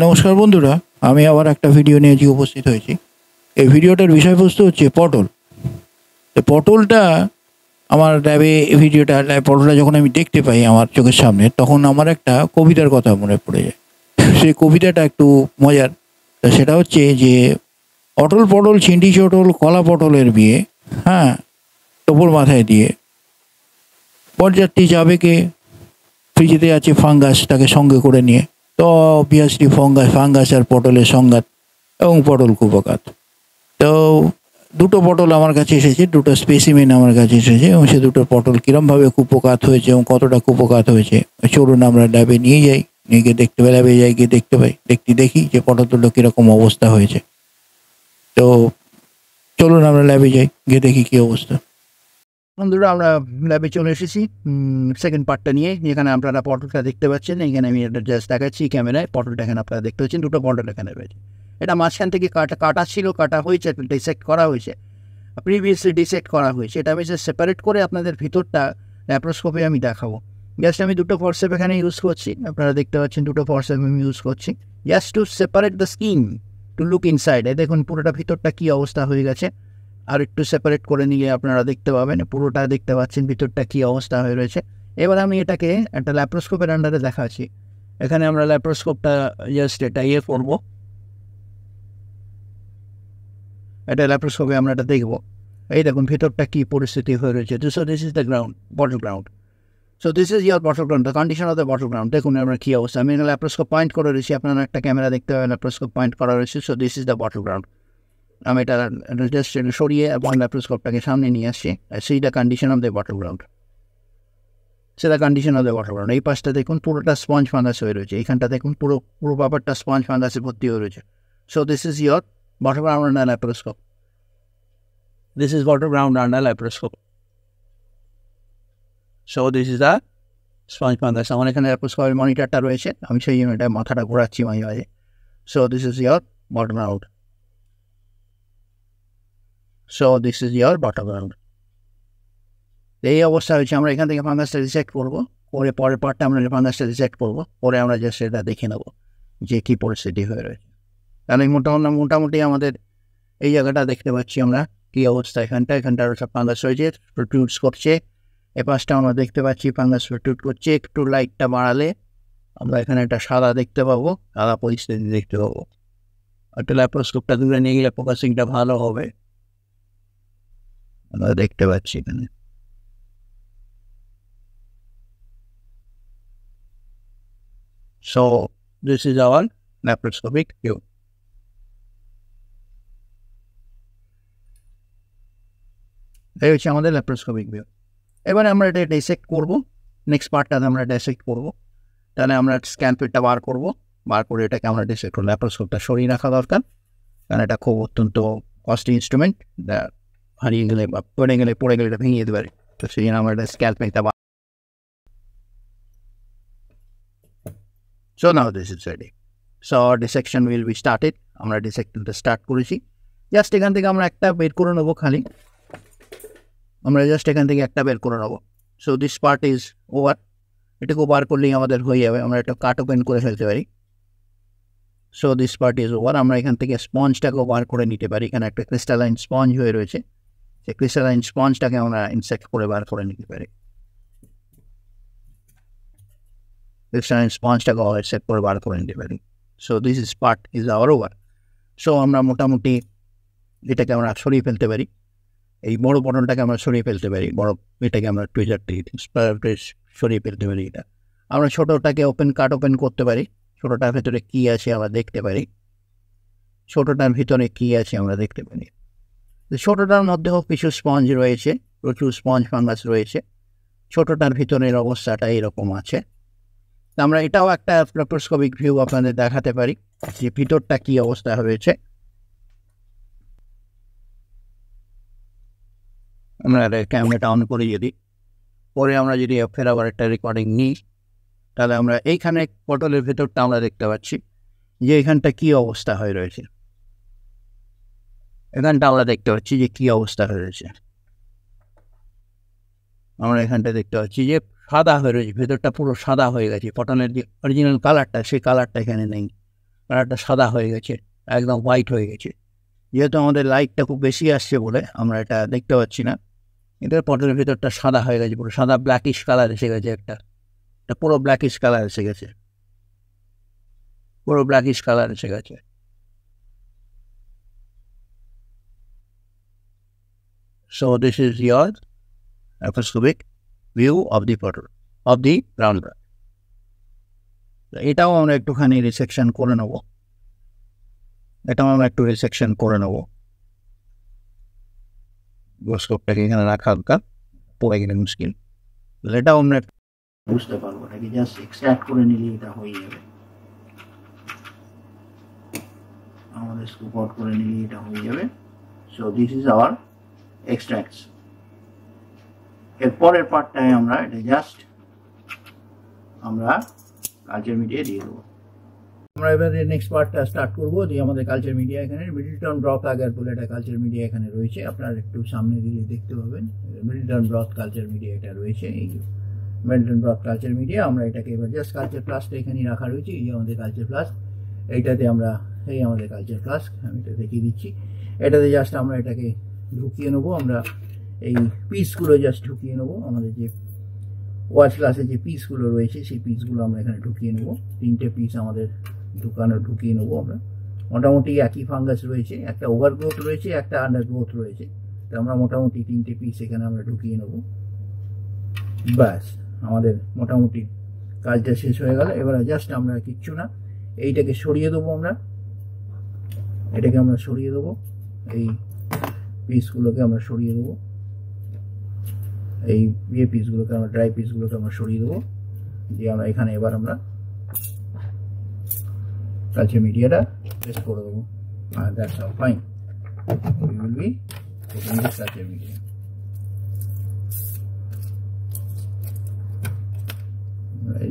নমস্কার বন্ধুরা, আমি আবার একটা ভিডিও নিয়ে উপস্থিত হয়েছি। এই ভিডিওটার বিষয়বস্তু হচ্ছে পটল। তো পটলটা আমার ল্যাবে পটলটা যখন আমি দেখতে পাই আমার চোখের সামনে, তখন আমার একটা কবিতার কথা মনে পড়ে যায়। সেই কবিতাটা একটু মজার। তা সেটা হচ্ছে যে অটল পটল ছিন্ডি চটল কলা পটলের বিয়ে, হ্যাঁ, টোপর মাথায় দিয়ে বরযাত্রী যাবে কে, ফ্রিজেতে আছে ফাঙ্গাস তাকে সঙ্গে করে নিয়ে। তো অবভিয়াসলি ফাঙ্গাস আর পটলের সংঘাত এবং পটল কুপকাত। তো দুটো পটল আমার কাছে এসেছে, দুটো স্পেসিমেন আমার কাছে এসেছে, এবং সে দুটো পটল কীরমভাবে কুপকাত হয়েছে এবং কতটা কুপকাত হয়েছে চলুন আমরা ল্যাবে নিয়ে যাই। নিয়ে গিয়ে দেখতে পাই, ল্যাবে যাই, গিয়ে দেখি যে পটলগুলো কীরকম অবস্থা হয়েছে। তো চলুন আমরা ল্যাবে যাই, গিয়ে দেখি কী অবস্থা। বন্ধুরা, আমরা ল্যাবে চলে এসেছি সেকেন্ড পার্টটা নিয়ে। এখানে আপনারা পটলটা দেখতে পাচ্ছেন। এখানে আমি এটা জাস্ট দেখাচ্ছি ক্যামেরায়। পটলটা এখানে আপনারা দেখতে পাচ্ছেন, দুটো পটল এখানে রয়েছে। এটা মাঝখান থেকে কাটা ছিল, কাটা হয়েছে, ডিসেক্ট করা হয়েছে, প্রিভিয়াসলি ডিসেক্ট করা হয়েছে। এটা আমি জাস্ট সেপারেট করে আপনাদের ভিতরটা ল্যাপ্রোস্কোপে আমি দেখাবো। জাস্ট আমি দুটো ফরসেপ এখানে ইউজ করছি, আপনারা দেখতে পাচ্ছেন দুটো ফরসেপ আমি ইউজ করছি just to separate the skin, to look inside. দেখুন পুরোটা ভিতরটা কী অবস্থা হয়ে গেছে। আর একটু সেপারেট করে নিয়ে আপনারা দেখতে পাবেন, পুরোটা দেখতে পাচ্ছেন ভিতরটা কী অবস্থা হয়ে রয়েছে। এবার আমি এটাকে একটা ল্যাপ্রোস্কোপের আন্ডারে দেখাচ্ছি। এখানে আমরা ল্যাপ্রোস্কোপটা জাস্ট এটা করবো, এটা ল্যাপ্রোস্কোপে আমরা এটা দেখবো। এই দেখুন ভিতরটা কী পরিস্থিতি হয়ে রয়েছে। So this is the ground, bottle ground. So this is year bottle ground, the condition of the bottle ground. দেখুন আমরা কী অবস্থা। আমি ল্যাপ্রোস্কোপ পয়েন্ট করে রয়েছি, আপনারা একটা ক্যামেরা দেখতে পাবেন, ল্যাপ্রোস্কোপ পয়েন্ট করা রয়েছে। So this is the bottle ground. আমি এটা জাস্ট সরিয়ে এবং ল্যাপ্রোস্কোপটাকে সামনে নিয়ে আসছি। সেই the condition of the bottle ground, the condition of the bottle ground. এই পাশটা দেখুন পুরোটা স্পঞ্জ ফাঙ্গাস হয়ে রয়েছে। এইখানটা দেখুন পুরো ব্যাপারটা স্পঞ্জ ফাঙ্গাসে ভর্তি হয়ে রয়েছে। So this is your bottle ground under laparoscope. This is bottle ground under laparoscope. So this is the sponge fungus. আমার এখানে ল্যাপ্রোস্কোপের মনিটরটা রয়েছে, আমি সেই জন্য এটা মাথাটা ঘোরাচ্ছি মাঝে মাঝে। So this is your bottle ground. So this is your bottle ground. এই অবস্থা হয়েছে। আমরা এখান থেকে ফাঙ্গাসটা রিজেক্ট করবো, পরে পরের পার্টটা আমরা ফাঙ্গাসটা রিজেক্ট করবো, পরে আমরা জাস্ট সেটা দেখে নেবো যে কী পরিস্থিতি হয়ে রয়েছে। তাহলে মোটামুটি আমাদের এই জায়গাটা দেখতে পাচ্ছি আমরা কী অবস্থা। এখানটা সব ফাঙ্গাস হয়েছে, প্রোটিউটস করছে। এ পাশটা আমরা দেখতে পাচ্ছি ফাঙ্গাস প্রোটিউট করছে। একটু লাইটটা বাড়ালে আমরা এখানে একটা সাদা দেখতে পাবো, সাদা পরিস্থিতি দেখতে পাবো। একটা ল্যাপ্রোস্কোপটা দূরে নিয়ে গেলে ফোকাসিংটা ভালো হবে। আমরা দেখতে পাচ্ছি এখানে। So this is our laparoscopic view. এই হচ্ছে আমাদের ল্যাপ্রোস্কোপিক ভিউ। এবারে আমরা এটা ডিসেক্ট করবো। নেক্সট পার্টটাতে আমরা ডিসেক্ট করবো। তাহলে আমরা স্ক্যালপেলটা বার করবো, বার করে এটাকে আমরা ডিসেক্ট করবো। ল্যাপ্রোস্কোপটা সরিয়ে রাখা দরকার, কারণ এটা খুব অত্যন্ত কস্টলি ইনস্ট্রুমেন্ট। হারিয়ে গেলে বা পড়ে গেলে এটা ভেঙে যেতে পারে। তো সেই জন্য আমরা এটা স্ক্যালপেলটা বার। So now this is ready. So our dissection will be started. আমরা ডিসেকশনটা স্টার্ট করেছি। জাস্ট এখান থেকে আমরা একটা বের করে নেবো, খালি আমরা জাস্ট এখান থেকে একটা বের করে নেবো। So this part is over. এটাকে বার করলেই আমাদের হয়ে যাবে, আমরা একটা কাট ওপেন করে ফেলতে পারি। So this part is over. আমরা এখান থেকে স্পঞ্জটাকেও বার করে নিতে পারি। এখানে একটা ক্রিস্টালাইন স্পঞ্জ হয়ে রয়েছে, সেই ক্রিস্টালাইন স্পঞ্জটাকে আমরা ইনসেক্ট করে বার করে নিতে পারি। ক্রিস্টালাইন স্পঞ্জটাকে ইনসেক্ট করে বার করে নিতে পারি। So this is part is our over. So আমরা মোটামুটি এটাকে আমরা সরিয়ে ফেলতে পারি। এই বড় বটলটাকে আমরা সরিয়ে ফেলতে পারি, বড় এটাকে আমরা সরিয়ে ফেলতে পারি। এটা আমরা ছোটোটাকে কাট ওপেন করতে পারি। ছোটোটার ভেতরে কী আছে আমরা দেখতে পারি। ছোটোটার ভিতরে কী আছে আমরা দেখতে পারি। ছোটোটার মধ্যেও কিছু স্পঞ্জ রয়েছে, প্রচুর স্পঞ্জ ফাঙ্গাস রয়েছে। ছোটোটার ভিতরের অবস্থাটা এরকম আছে। আমরা এটাও একটা ল্যাপ্রোস্কোপিক ভিউ আপনাদের দেখাতে পারি যে ভিতরটা কী অবস্থা হয়েছে। আমরা ক্যামেরাটা অন করে যদি পরে আমরা যদি ফের আবার একটা রেকর্ডিং নিই, তাহলে আমরা এইখানে পটলের ভেতরটা আমরা দেখতে পাচ্ছি যে এখানটা কী অবস্থা হয়ে রয়েছে। এখানটা আমরা দেখতে পাচ্ছি যে কী অবস্থা হয়ে রয়েছে। আমরা এখানটা দেখতে পাচ্ছি যে সাদা হয়ে রয়েছে, ভেতরটা পুরো সাদা হয়ে গেছে। পটলের যে অরিজিনাল কালারটা, সেই কালারটা এখানে নেই। কালারটা সাদা হয়ে গেছে, একদম হোয়াইট হয়ে গেছে। যেহেতু আমাদের লাইটটা খুব বেশি আসছে বলে আমরা এটা দেখতে পাচ্ছি না, এটার পটলের ভিতরটা সাদা হয়ে গেছে, পুরো সাদা ব্ল্যাকিশ কালার এসে গেছে, একটা পুরো ব্ল্যাকিশ কালার এসে গেছে, পুরো ব্ল্যাকিশ কালার এসে গেছে। So this is your acroscopic view of the portal of the round bar. এটাও আমরা একটুখানি রিসেকশন করে নেব, এটাও আমরা একটু রিসেকশন করে নেব। স্কোপটাকে এখানে রাখা দরকার, পড়ে গেলে মুশকিল। এটাও আমরা বুঝতে পারবো, এটাকে জাস্ট এক্সট্রাক্ট করে নিলে এটা হয়ে যাবে, আমাদের স্কোপ আউট করে নিলে এটা হয়ে যাবে। So this is our extracts. এর পরের পার্টটায় আমরা এটা জাস্ট আমরা কালচার মিডিয়া দিয়ে দেবো। আমরা এবারে নেক্সট পার্টটা স্টার্ট করবো, যে আমাদের কালচার মিডিয়া এখানে মিডলটন ব্রথ আগার বলে একটা কালচার মিডিয়া এখানে রয়েছে, আপনারা একটু সামনে দিলে দেখতে পাবেন মিডলটন ব্রথ কালচার মিডিয়া এটা রয়েছে। এই মিডলটন ব্রথ কালচার মিডিয়া আমরা এটাকে এবার জাস্ট কালচার ফ্লাস্কটা এখানে রাখা রয়েছে, এই যে আমাদের কালচার ফ্লাস্ক, এইটাতে আমরা এই আমাদের কালচার ফ্লাস্ক আমি এটা দেখিয়ে দিচ্ছি, এটাতে জাস্ট আমরা এটাকে ঢুকিয়ে নেবো, আমরা এই পিসগুলো জাস্ট ঢুকিয়ে নেবো, আমাদের যে ওয়াচ গ্লাসে যে পিসগুলো রয়েছে সেই পিসগুলো আমরা এখানে ঢুকিয়ে নেবো, 3টে পিস আমাদের ঢুকিয়ে নেবো আমরা। মোটামুটি একই ফাঙ্গাস রয়েছে, একটা ওভার গ্রোথ রয়েছে, একটা আন্ডার গ্রোথ রয়েছে, তো আমরা মোটামুটি 3টে পিস এখানে আমরা ঢুকিয়ে নেবো। ব্যাস আমাদের মোটামুটি কাজটা শেষ হয়ে গেল। এবারে জাস্ট আমরা কিচ্ছু না, এইটাকে সরিয়ে দেবো, আমরা এটাকে আমরা সরিয়ে দেবো, এই পিসগুলোকে আমরা সরিয়ে দেবো, এই পিসগুলোকে আমরা ড্রাই পিসগুলোকে আমরা সরিয়ে দেবো, দিয়ে আমরা এখানে এবার আমরা কালচার মিডিয়াটা পেস্ট করে দেবো। আর that's all fine, we will be putting this culture media.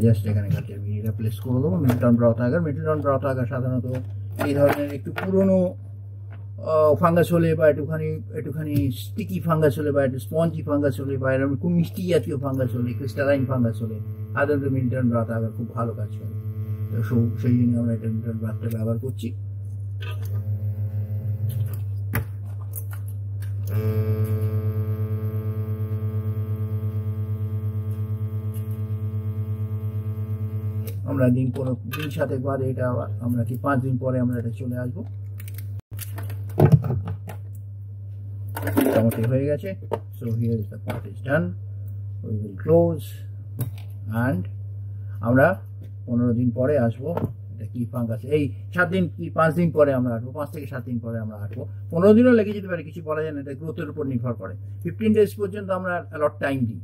Just এখানে কালচার মিডিয়াটা প্লেস করে দেবো। মিডলটন ব্রথ আগার সাধারণত এই ধরনের একটু পুরনো ফাঙ্গাস হলে বা একটুখানি স্টিকি ফাঙ্গাস হলে বা একটু স্পঞ্জি ফাঙ্গাস হলে বা এরকম খুব মিষ্টি জাতীয় ফাঙ্গাস হলে, ক্রিস্টালাইন ফাঙ্গাস হলে সাধারণত মিডলটন ব্রথ আগার খুব ভালো কাজ করে, তো সেই জন্য আমরা এটা মিডলটন ব্রথটা ব্যবহার করছি। আমরা দিন 7 বাদে এটা আমরা কি 5 দিন পরে আমরা এটা চলে আসবো, মোটামুটি হয়ে গেছে। So here is the part is done, we will close and আমরা 15 দিন পরে আসবো। এটা কি ফাঙ্গাস, এই 7 দিন কি 5 দিন পরে আমরা আসবো, 5 থেকে 7 দিন পরে আমরা আসবো। 15 দিনও লেগে যেতে পারে, কিছু বলা যায় না, এটা গ্রোথের উপর নির্ভর করে। 15 ডেজ পর্যন্ত আমরা অ্যালট টাইম দিই,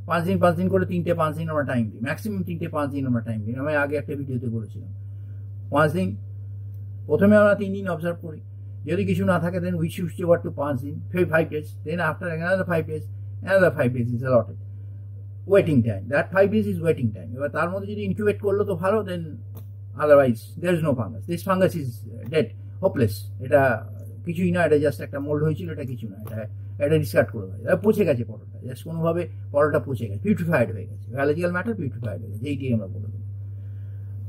5 দিন করে 3টে 5 দিন আমরা টাইম দিই, ম্যাক্সিমাম 3টে 5 দিন আমরা টাইম দিই। আমি আগে একটা ভিডিওতে বলেছিলাম 5 দিন, প্রথমে আমরা 3 দিন অবজার্ভ করি, যদি কিছু না থাকে then we shift over to 5 দিন, 5 days, then after another 5 days is allotted waiting time, that 5 days is waiting time। এবার তার মধ্যে যদি ইনকিউবেট করলো তো ভালো, then otherwise there is no fungus, this fungus is dead, hopeless, এটা কিছুই না, এটা জাস্ট একটা মোল্ড হয়েছিল, এটা কিছু না, এটা ডিসকার্ড করে দেয়, এটা পচে গেছে পটলটা, জাস্ট কোনোভাবে পটলটা পচে গেছে, পিউরিফাইড হয়ে গেছে, বায়োলজিক্যাল ম্যাটার পিউরিফাইড হয়ে গেছে, এইটাই আমরা বলে দেবো।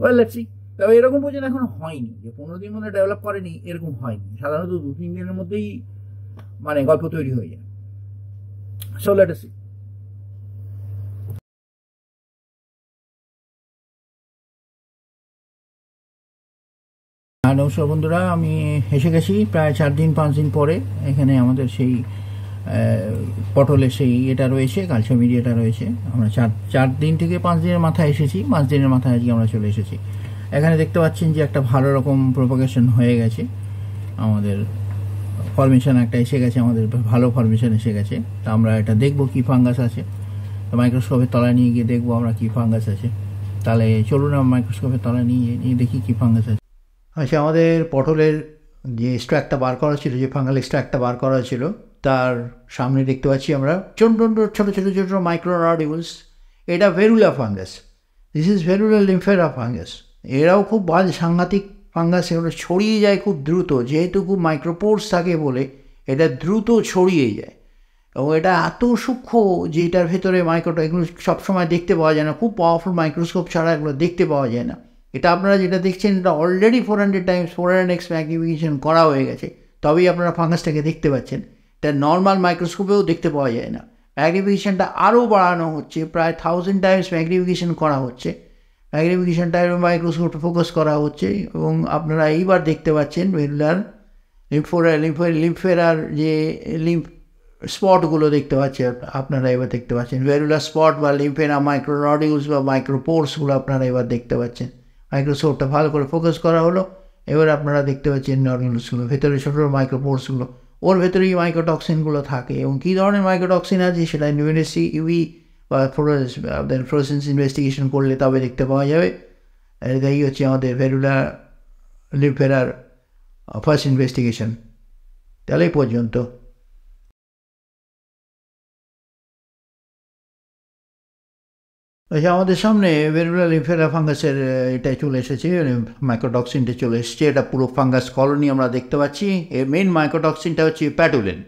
ওয়েল লেটস সি, তবে এরকম পর্যন্ত এখনো হয়নি যে 15 দিন মধ্যে ডেভেলপ করেনি, এরকম হয়নি, সাধারণত 2-3 দিনের মধ্যেই মানে গল্প তৈরি হয়ে যায়। So let us see. নমস্কার বন্ধুরা, আমি এসে গেছি প্রায় 4 দিন 5 দিন পরে। এখানে আমাদের সেই পটলের সেই এটা রয়েছে, কালচার মিডিয়াটা রয়েছে। আমরা 4 দিন থেকে 5 দিনের মাথায় এসেছি, 5 দিনের মাথায় আজকে আমরা চলে এসেছি। এখানে দেখতে পাচ্ছেন যে একটা ভালো রকম প্রোপাগেশন হয়ে গেছে, আমাদের ফরমেশন একটা এসে গেছে, আমাদের ভালো ফরমেশন এসে গেছে। তা আমরা এটা দেখবো কি ফাঙ্গাস আছে, মাইক্রোস্কোপের তলায় নিয়ে গিয়ে দেখবো আমরা কি ফাঙ্গাস আছে। তাহলে চলুন আমরা মাইক্রোস্কোপের তলায় নিয়ে দেখি কি ফাঙ্গাস আছে। আচ্ছা, আমাদের পটলের যে এক্সট্রাক্টটা বার করা ছিল, যে ফাঙ্গাল এক্সট্রাক্টটা বার করা ছিল, তার সামনে দেখতে পাচ্ছি আমরা ছোটো ছোটো মাইক্রো নডিউলস। এটা ভেরুলা ফাঙ্গাস, দিস ইজ ভেরুলা লিম্ফেরা ফাঙ্গাস। এরাও খুব সাংঘাতিক ফাঙ্গাস, এগুলো ছড়িয়ে যায় খুব দ্রুত, যেহেতু খুব মাইক্রোপোর্স থাকে বলে এটা দ্রুত ছড়িয়ে যায়, এবং এটা এত সূক্ষ্ম যে এটার ভেতরে এগুলো সবসময় দেখতে পাওয়া যায় না, খুব পাওয়ারফুল মাইক্রোস্কোপ ছাড়া এগুলো দেখতে পাওয়া যায় না। এটা আপনারা যেটা দেখছেন এটা অলরেডি 400 টাইমস 400x ম্যাগনিফিকেশন করা হয়ে গেছে, তবেই আপনারা ফাঙ্গাসটাকে দেখতে পাচ্ছেন। এটা নর্মাল মাইক্রোস্কোপেও দেখতে পাওয়া যায় না। ম্যাগনিফিকেশনটা আরও বাড়ানো হচ্ছে, প্রায় 1000 টাইমস ম্যাগনিফিকেশন করা হচ্ছে, ম্যাগনিফিকেশনটা মাইক্রোস্কোপে ফোকাস করা হচ্ছে এবং আপনারা এইবার দেখতে পাচ্ছেন ভেরুলার লিম্ফেরার যে লিম্ফ স্পটগুলো দেখতে পাচ্ছেন আপনারা এবার দেখতে পাচ্ছেন, ভেরুলার স্পট বা লিম্ফেরা মাইক্রোনডিউলস বা মাইক্রোপোর্সগুলো আপনারা এবার দেখতে পাচ্ছেন। মাইক্রোস্কোপটা ভালো করে ফোকাস করা হলো, এবার আপনারা দেখতে পাচ্ছেন নডিউলসগুলো, ভেতরে ছোটো ছোটো মাইক্রোপোর্সগুলো, ওর ভেতরেই মাইক্রোটক্সিনগুলো থাকে এবং কী ধরনের মাইক্রোটক্সিন আছে সেটা ইউভি বা ফ্লোরোসেন্স ইনভেস্টিগেশন করলে তবে দেখতে পাওয়া যাবে। এই হচ্ছে আমাদের ভেরুলার লিম্ফেরার ফার্স্ট ইনভেস্টিগেশন। তাহলে এই পর্যন্ত। আচ্ছা, আমাদের সামনে ভেরুলার লিম্ফেরা ফাঙ্গাসের এটা চলে এসেছে, মাইক্রোটক্সিনটা চলে এসেছে। এটা পুরো ফাঙ্গাস কলোনি আমরা দেখতে পাচ্ছি। এর মেন মাইক্রোটক্সিনটা হচ্ছে প্যাটুলেন।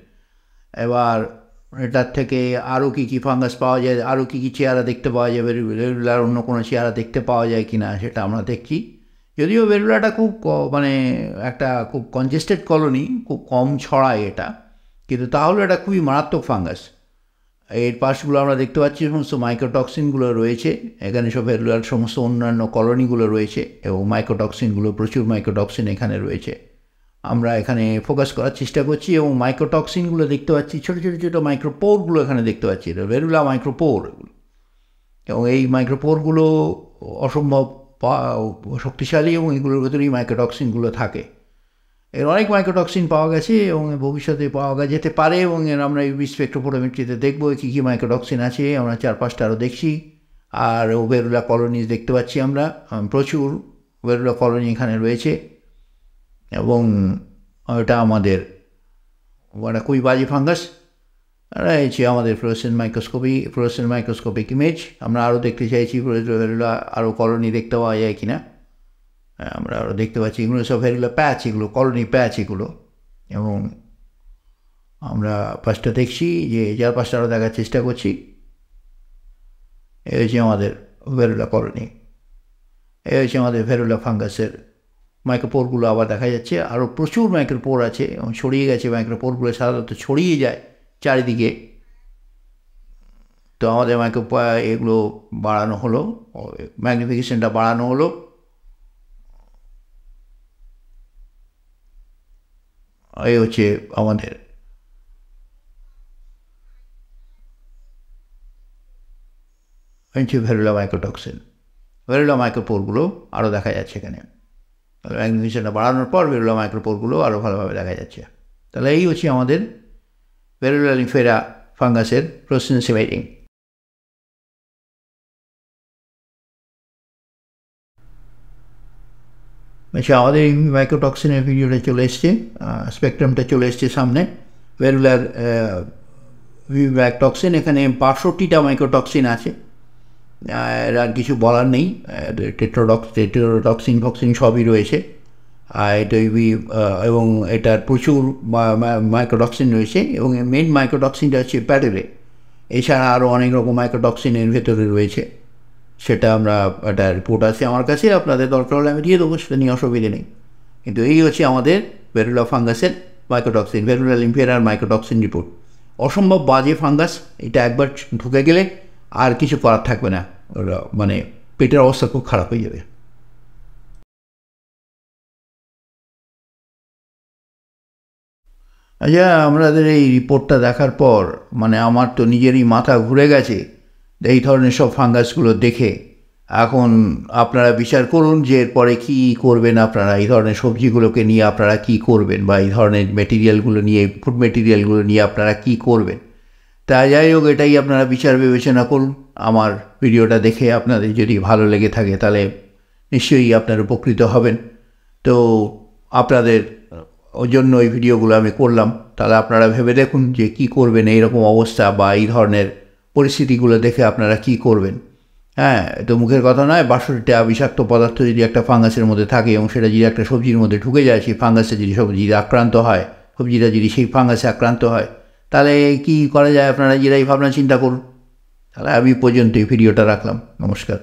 এবার এটার থেকে আরও কী কী ফাঙ্গাস পাওয়া যায়, আরও কী কী চেহারা দেখতে পাওয়া যায়, ভেরুলার অন্য কোনো চেহারা দেখতে পাওয়া যায় কি না সেটা আমরা দেখছি। যদিও ভেরুলাটা খুব মানে একটা খুব কনজেস্টেড কলোনি, খুব কম ছড়ায় এটা, কিন্তু তাহলে এটা খুবই মারাত্মক ফাঙ্গাস। এর পাশগুলো আমরা দেখতে পাচ্ছি সমস্ত মাইক্রোটক্সিনগুলো রয়েছে এখানে, সব ভেরুলার সমস্ত অন্যান্য কলোনিগুলো রয়েছে এবং মাইক্রোটক্সিনগুলো, প্রচুর মাইক্রোটক্সিন এখানে রয়েছে। আমরা এখানে ফোকাস করার চেষ্টা করছি এবং মাইক্রোটক্সিনগুলো দেখতে পাচ্ছি, ছোটো ছোটো ছোটো মাইক্রোপোরগুলো এখানে দেখতে পাচ্ছি, এটা ভেরুলা মাইক্রোপোর এগুলো। এবং এই মাইক্রোপোরগুলো অসম্ভব শক্তিশালী এবং এগুলোর ভেতরেই মাইক্রোটক্সিনগুলো থাকে। এর অনেক মাইক্রোটক্সিন পাওয়া গেছে এবং ভবিষ্যতে পাওয়া যেতে পারে এবং এর আমরা ইউভি স্পেকট্রোফটোমেট্রিতে দেখবো কী কী মাইক্রোটক্সিন আছে। আমরা 4-5টা আরও দেখছি। আর ভেরুলা কলোনিজ দেখতে পাচ্ছি আমরা, প্রচুর ভেরুলা কলোনি এখানে রয়েছে এবং এটা আমাদের খুবই বাজে ফাঙ্গাস। রয়েছে আমাদের ফ্লোরোসেন্ট মাইক্রোস্কোপিক ইমেজ। আমরা আরও দেখতে চাইছি ভেরুলা আরও কলোনি দেখতে পাওয়া যায় কিনা। আমরা আরও দেখতে পাচ্ছি এগুলো সব ভেরুলা প্যাচ, এগুলো কলোনি প্যাচ এগুলো। এবং আমরা 5টা দেখছি, যে 4-5টা আরও দেখার চেষ্টা করছি। এই হচ্ছে আমাদের ভেরুলা কলোনি, এই হচ্ছে আমাদের ভেরুলা ফাঙ্গাসের মাইক্রোপোরগুলো আবার দেখা যাচ্ছে। আরও প্রচুর মাইক্রোপোর আছে এবং ছড়িয়ে গেছে, মাইক্রোপোরগুলো সাধারণত ছড়িয়ে যায় চারিদিকে। তো আমাদের এগুলো বাড়ানো হলো, ম্যাগনিফিকেশনটা বাড়ানো হলো। এই হচ্ছে আমাদের ভেরুলা মাইক্রোটক্সিন, ভেরুলা মাইক্রোপোরগুলো আরও দেখা যাচ্ছে এখানে। ম্যাগনিফিকেশনটা বাড়ানোর পর ভেরুলা মাইক্রোপোরগুলো আরও ভালোভাবে দেখা যাচ্ছে। তাহলে এই হচ্ছে আমাদের ভেরুলা লিম্ফেরা ফাঙ্গাসের ফ্লোরোসেন্স ইমেজিং। আচ্ছা, আমাদের এই মাইক্রোটক্সিনের ভিডিওটা চলে এসছে, স্পেকট্রামটা চলে এসছে সামনে। ভেরুলার টক্সিন, এখানে 62টা মাইক্রোটক্সিন আছে, আর কিছু বলার নেই। টেট্রোটক্সিন ফক্সিন সবই রয়েছে। আর এটা এবং এটার প্রচুর মাইক্রোটক্সিন রয়েছে এবং মেন মাইক্রোটক্সিনটা হচ্ছে প্যাটেলে। এছাড়া আরও অনেক রকম মাইক্রোটক্সিনের ভেতরে রয়েছে, সেটা আমরা একটা রিপোর্ট আছে আমার কাছে, আপনাদের দরকার হলে আমি দিয়ে দেবো, সেটা নিয়ে অসুবিধে নেই। কিন্তু এই হচ্ছে আমাদের ভেরুলা ফাঙ্গাসের মাইক্রোটক্সিন, ভেরুলা লিম্ফেরার মাইক্রোটক্সিন রিপোর্ট। অসম্ভব বাজে ফাঙ্গাস, এটা একবার ঢুকে গেলে আর কিছু করার থাকবে না, মানে পেটের অবস্থা খুব খারাপ হয়ে যাবে। আচ্ছা, আমাদের এই রিপোর্টটা দেখার পর মানে আমার তো নিজেরই মাথা ঘুরে গেছে এই ধরনের সব ফাঙ্গাসগুলো দেখে। এখন আপনারা বিচার করুন যে এরপরে কী করবেন, আপনারা এই ধরনের সবজিগুলোকে নিয়ে আপনারা কী করবেন, বা এই ধরনের মেটেরিয়ালগুলো নিয়ে, ফুড মেটেরিয়ালগুলো নিয়ে আপনারা কী করবেন। তা যাই হোক, এটাই আপনারা বিচার বিবেচনা করুন। আমার ভিডিওটা দেখে আপনাদের যদি ভালো লেগে থাকে তাহলে নিশ্চয়ই আপনারা উপকৃত হবেন। তো আপনাদের ওই জন্য এই ভিডিওগুলো আমি করলাম। তাহলে আপনারা ভেবে দেখুন যে কী করবেন এইরকম অবস্থা বা এই ধরনের পরিস্থিতিগুলো দেখে আপনারা কী করবেন। হ্যাঁ, তো মুখের কথা নয়, 62টা বিষাক্ত পদার্থ যদি একটা ফাঙ্গাসের মধ্যে থাকে এবং সেটা যদি একটা সবজির মধ্যে ঢুকে যায়, সেই ফাঙ্গাসে যদি সবজি আক্রান্ত হয়, সবজিটা যদি সেই ফাঙ্গাসে আক্রান্ত হয়, তাহলে কী করা যায় আপনারা নিজেরাই ভাবনা চিন্তা করুন। তাহলে আমি পর্যন্ত এই ভিডিওটা রাখলাম। নমস্কার।